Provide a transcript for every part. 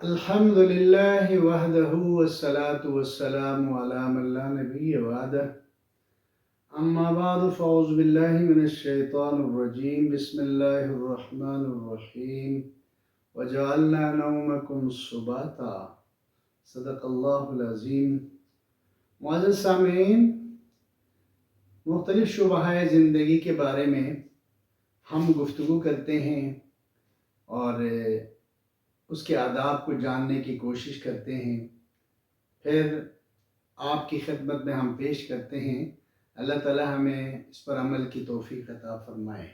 الحمد لله وحده والصلاة والسلام على من لا نبي بعده أما بعد فأعوذ بالله من الشيطان الرجيم بسم الله الرحمن الرحيم وجعلنا نومكم سباتا صدق اللہ العظیم. معزز سامعین، مختلف شعبۂ زندگی کے بارے میں ہم گفتگو کرتے ہیں اور اس کے آداب کو جاننے کی کوشش کرتے ہیں. پھر آپ کی خدمت میں ہم پیش کرتے ہیں. اللہ تعالی ہمیں اس پر عمل کی توفیق عطا فرمائے.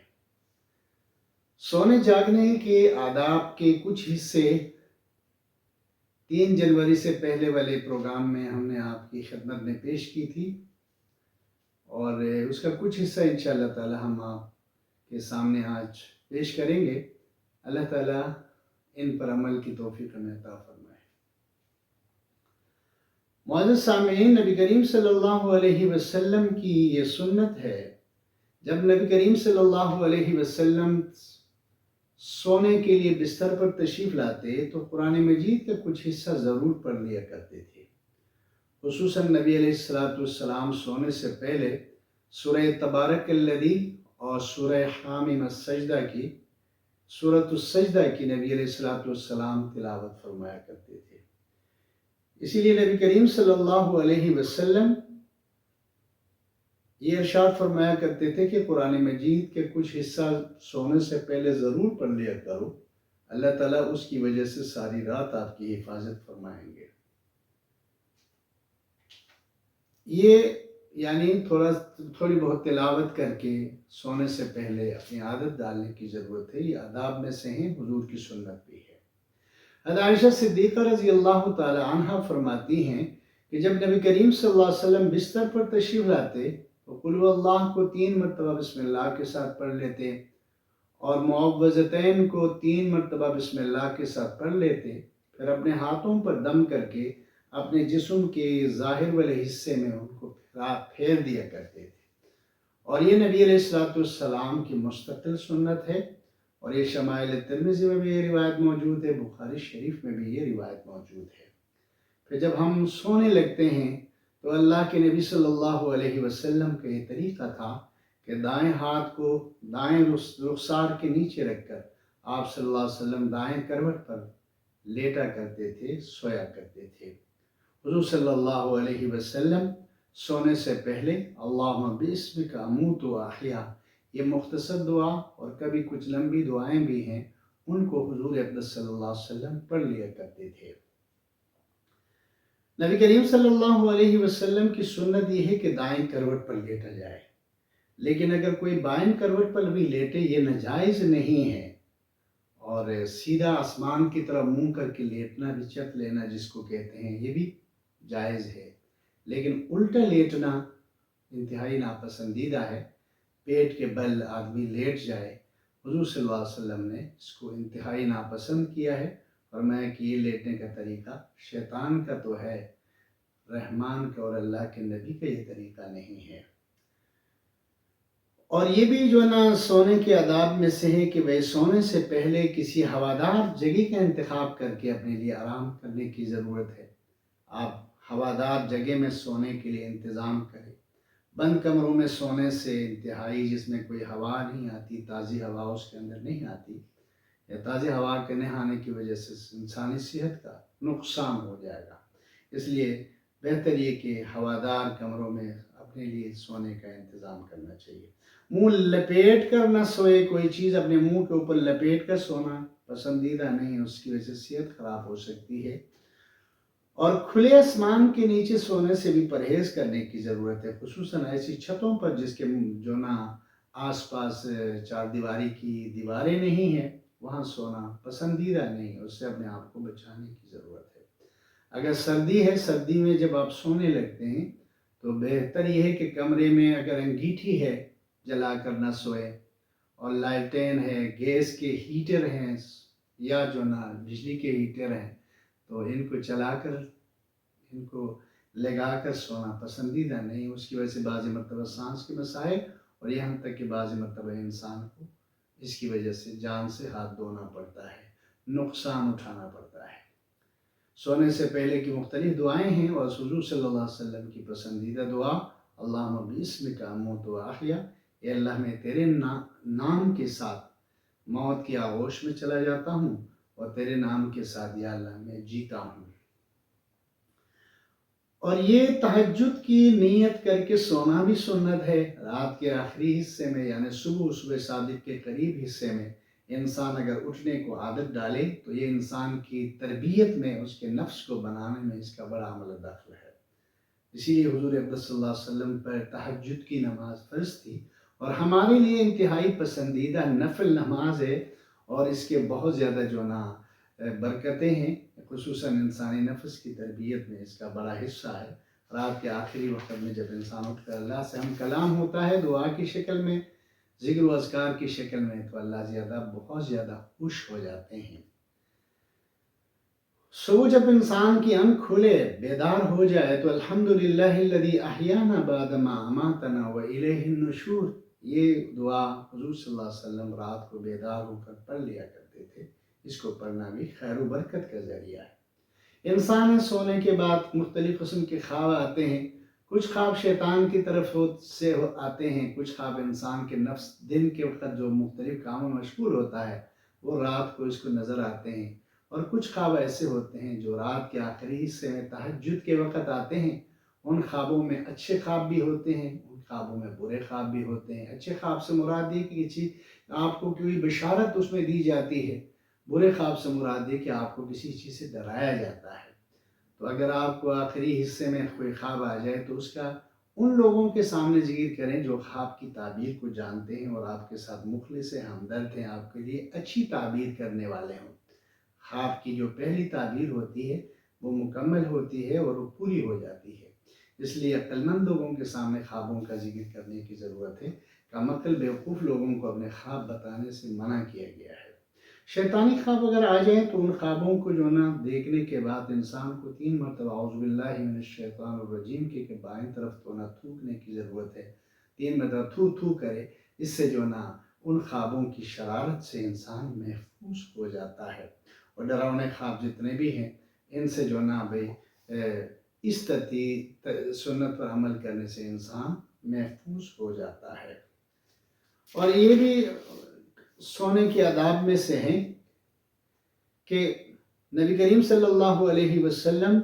سونے جاگنے کے آداب کے کچھ حصے 3 جنوری سے پہلے والے پروگرام میں ہم نے آپ کی خدمت میں پیش کی تھی، اور اس کا کچھ حصہ انشاءاللہ تعالی ہم آپ کے سامنے آج پیش کریں گے. اللہ تعالی ان پر عمل کی توفیق ہمیں عطا فرمائے. معزز سامعین، نبی کریم صلی اللہ علیہ وسلم کی یہ سنت ہے، جب نبی کریم صلی اللہ علیہ وسلم سونے کے لیے بستر پر تشریف لاتے تو قرآن مجید کا کچھ حصہ ضرور پڑھ لیا کرتے تھے. خصوصاً نبی علیہ السلام سونے سے پہلے سورہ تبارک الذی اور سورہ حامیم السجدہ کی سورۃ السجدہ کی نبی علیہ السلام تلاوت فرمایا کرتے تھے. اسی لیے نبی کریم صلی اللہ علیہ وسلم یہ ارشاد فرمایا کرتے تھے کہ قرآن مجید کے کچھ حصہ سونے سے پہلے ضرور پڑھ لیا کرو، اللہ تعالیٰ اس کی وجہ سے ساری رات آپ کی حفاظت فرمائیں گے. یہ یعنی تھوڑی بہت تلاوت کر کے سونے سے پہلے اپنی عادت ڈالنے کی ضرورت ہے. یہ آداب میں سے ہیں، حضور کی سنت بھی ہے. حضرت عائشہ صدیقہ رضی اللہ تعالی عنہ فرماتی ہیں کہ جب نبی کریم صلی اللہ علیہ وسلم بستر پر تشریف لاتے تو قل هو اللہ کو 3 مرتبہ بسم اللہ کے ساتھ پڑھ لیتے اور معوذتین کو 3 مرتبہ بسم اللہ کے ساتھ پڑھ لیتے. پھر اپنے ہاتھوں پر دم کر کے اپنے جسم کے ظاہر والے حصے میں ان کو پھیر دیا کرتے تھے. اور یہ نبی علیہ السلام کی مستقل سنت ہے، اور یہ شمائل ترمذی میں بھی یہ روایت موجود ہے، بخاری شریف میں بھی یہ روایت موجود ہے. پھر جب ہم سونے لگتے ہیں تو اللہ کے نبی صلی اللہ علیہ وسلم کا یہ طریقہ تھا کہ دائیں ہاتھ کو دائیں رخسار کے نیچے رکھ کر آپ صلی اللہ علیہ وسلم دائیں کروٹ پر لیٹا کرتے تھے، سویا کرتے تھے. حضور صلی اللہ علیہ وسلم سونے سے پہلے اللہم باسمک اموت و احیا، یہ مختصر دعا اور کبھی کچھ لمبی دعائیں بھی ہیں، ان کو حضور اقدس صلی اللہ علیہ وسلم پڑھ لیا کرتے تھے. نبی کریم صلی اللہ علیہ وسلم کی سنت یہ ہے کہ دائیں کروٹ پر لیٹا جائے، لیکن اگر کوئی بائیں کروٹ پر بھی لیٹے یہ ناجائز نہیں ہے. اور سیدھا آسمان کی طرف منہ کر کے لیٹنا بھی، چت لینا جس کو کہتے ہیں، یہ بھی جائز ہے. لیکن الٹا لیٹنا انتہائی ناپسندیدہ ہے. پیٹ کے بل آدمی لیٹ جائے، حضور صلی اللہ علیہ وسلم نے اس کو انتہائی ناپسند کیا ہے. فرمایا کہ یہ لیٹنے کا طریقہ شیطان کا تو ہے، رحمان کا اور اللہ کے نبی کا یہ طریقہ نہیں ہے. اور یہ بھی جو نا سونے کے آداب میں سے ہے کہ وہ سونے سے پہلے کسی ہوادار جگہ کا انتخاب کر کے اپنے لیے آرام کرنے کی ضرورت ہے. آپ ہوادار جگہ میں سونے کے لیے انتظام کریں. بند کمروں میں سونے سے انتہائی جس میں کوئی ہوا نہیں آتی، تازی ہوا اس کے اندر نہیں آتی، یا تازی ہوا کے نہ آنے کی وجہ سے انسانی صحت کا نقصان ہو جائے گا. اس لیے بہتر یہ کہ ہوادار کمروں میں اپنے لیے سونے کا انتظام کرنا چاہیے. منہ لپیٹ کر نہ سوئے، کوئی چیز اپنے منہ کے اوپر لپیٹ کر سونا پسندیدہ نہیں، اس کی وجہ سے صحت خراب ہو سکتی ہے. اور کھلے آسمان کے نیچے سونے سے بھی پرہیز کرنے کی ضرورت ہے، خصوصاً ایسی چھتوں پر جس کے جو نا آس پاس 4 دیواری کی دیواریں نہیں ہیں، وہاں سونا پسندیدہ نہیں ہے. اس سے اپنے آپ کو بچانے کی ضرورت ہے. اگر سردی ہے، سردی میں جب آپ سونے لگتے ہیں تو بہتر یہ ہے کہ کمرے میں اگر انگیٹھی ہے جلا کر نہ سوئے، اور لالٹین ہے، گیس کے ہیٹر ہیں یا جو نا بجلی کے ہیٹر ہیں تو ان کو چلا کر ان کو لگا کر سونا پسندیدہ نہیں. اس کی وجہ سے بعض مرتبہ سانس کے مسائل اور یہاں تک کہ بعض مرتبہ انسان کو اس کی وجہ سے جان سے ہاتھ دھونا پڑتا ہے، نقصان اٹھانا پڑتا ہے. سونے سے پہلے کی مختلف دعائیں ہیں، اور حضور صلی اللہ علیہ وسلم کی پسندیدہ دعا اللہم باسمک اموت و احیا، اے اللہ میں تیرے نام کے ساتھ موت کی آغوش میں چلا جاتا ہوں، اور تیرے نام کے ساتھ یا اللہ میں جیتا ہوں۔ اور یہ تہجد کی نیت کر کے سونا بھی سنت ہے۔ رات کے آخری حصے میں یعنی صبح صادق کے قریب حصے میں انسان اگر اٹھنے کو عادت ڈالے تو یہ انسان کی تربیت میں، اس کے نفس کو بنانے میں اس کا بڑا عمل دخل ہے۔ اسی لیے حضور اقدس صلی اللہ علیہ وسلم پر تہجد کی نماز فرض تھی، اور ہمارے لیے انتہائی پسندیدہ نفل نماز ہے، اور اس کے بہت زیادہ برکتیں ہیں، خصوصاً انسانی نفس کی تربیت میں اس کا بڑا حصہ ہے۔ رات کے آخری وقت میں جب انسان اٹھ کر اللہ سے ہم کلام ہوتا ہے دعا کی شکل میں، ذکر و اذکار کی شکل میں، تو اللہ بہت زیادہ خوش ہو جاتے ہیں۔ صبح جب انسان کی آنکھ کھلے، بیدار ہو جائے، تو الحمدللہ الذی احیانا بعد ما اماتنا والیہ النشور، یہ دعا حضور صلی اللہ علیہ وسلم رات کو بیدار ہو کر پڑھ لیا کرتے تھے۔ اس کو پڑھنا بھی خیر و برکت کا ذریعہ ہے۔ انسان سونے کے بعد مختلف قسم کے خواب آتے ہیں۔ کچھ خواب شیطان کی طرف سے آتے ہیں، کچھ خواب انسان کے نفس دن کے وقت جو مختلف کاموں میں مشغول ہوتا ہے وہ رات کو اس کو نظر آتے ہیں، اور کچھ خواب ایسے ہوتے ہیں جو رات کے آخری حصے میں تہجد کے وقت آتے ہیں۔ ان خوابوں میں اچھے خواب بھی ہوتے ہیں، ان خوابوں میں برے خواب بھی ہوتے ہیں۔ اچھے خواب سے مراد یہ کہ کسی آپ کو کوئی بشارت اس میں دی جاتی ہے، برے خواب سے مراد یہ کہ آپ کو کسی چیز سے ڈرایا جاتا ہے۔ تو اگر آپ کو آخری حصے میں کوئی خواب آ جائے تو اس کا ان لوگوں کے سامنے ذکر کریں جو خواب کی تعبیر کو جانتے ہیں اور آپ کے ساتھ مخلص ہیں، ہمدرد ہیں، آپ کے لیے اچھی تعبیر کرنے والے ہوں۔ خواب کی جو پہلی تعبیر ہوتی ہے وہ مکمل ہوتی ہے اور وہ پوری ہو جاتی ہے۔ اس لیے عقل مند لوگوں کے سامنے خوابوں کا ذکر کرنے کی ضرورت ہے۔ کم عقل بیوقوف لوگوں کو اپنے خواب بتانے سے منع کیا گیا ہے۔ شیطانی خواب اگر آ جائیں تو ان خوابوں کو دیکھنے کے بعد انسان کو 3 مرتبہ اعوذ باللہ من الشیطان الرجیم کے بائیں طرف تھوکنے کی ضرورت ہے۔ 3 مرتبہ تھو کرے، اس سے ان خوابوں کی شرارت سے انسان محفوظ ہو جاتا ہے۔ اور ڈراؤنے خواب جتنے بھی ہیں ان سے اس ترتیب سنت پر عمل کرنے سے انسان محفوظ ہو جاتا ہے۔ اور یہ بھی سونے کے آداب میں سے ہیں کہ نبی کریم صلی اللہ علیہ وسلم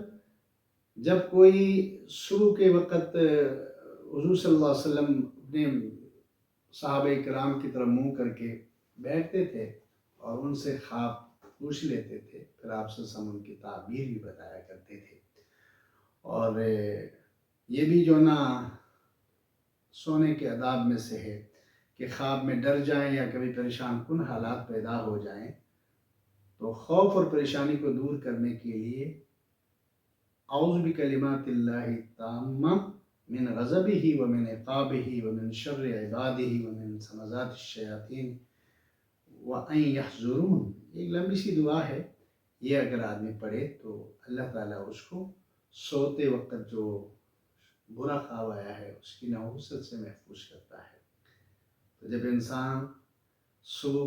جب کوئی صبح کے وقت حضور صلی اللہ علیہ وسلم اپنے صحابہ کرام کی طرف منہ کر کے بیٹھتے تھے اور ان سے خواب پوچھ لیتے تھے، پھر آپ سے ان کی تعبیر بھی بتایا کرتے تھے۔ اور یہ بھی سونے کے آداب میں سے ہے کہ خواب میں ڈر جائیں یا کبھی پریشان کن حالات پیدا ہو جائیں تو خوف اور پریشانی کو دور کرنے کے لیے اعوذ بکلمات اللہ التامہ من غضبہ ومن عقابہ ومن شر عبادہ ومن همزات الشیاطین وان یحضرون، ایک لمبی سی دعا ہے۔ یہ اگر آدمی پڑھے تو اللہ تعالیٰ اس کو سوتے وقت جو برا خواب آیا ہے اس کی نحوست سے محفوظ کرتا ہے۔ تو جب انسان صبح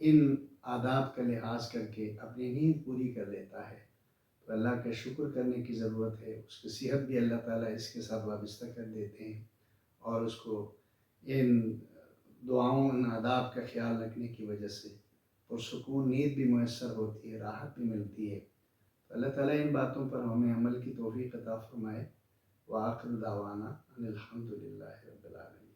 ان آداب کا لحاظ کر کے اپنی نیند پوری کر لیتا ہے تو اللہ کا شکر کرنے کی ضرورت ہے۔ اس کی صحت بھی اللہ تعالیٰ اس کے ساتھ وابستہ کر دیتے ہیں، اور اس کو ان دعاؤں ان آداب کا خیال رکھنے کی وجہ سے پرسکون نیند بھی میسر ہوتی ہے، راحت بھی ملتی ہے۔ اللہ تعالیٰ ان باتوں پر ہمیں عمل کی توفیق عطا فرمائے۔ وآخر دعوانا ان الحمد للہ رب العالمین۔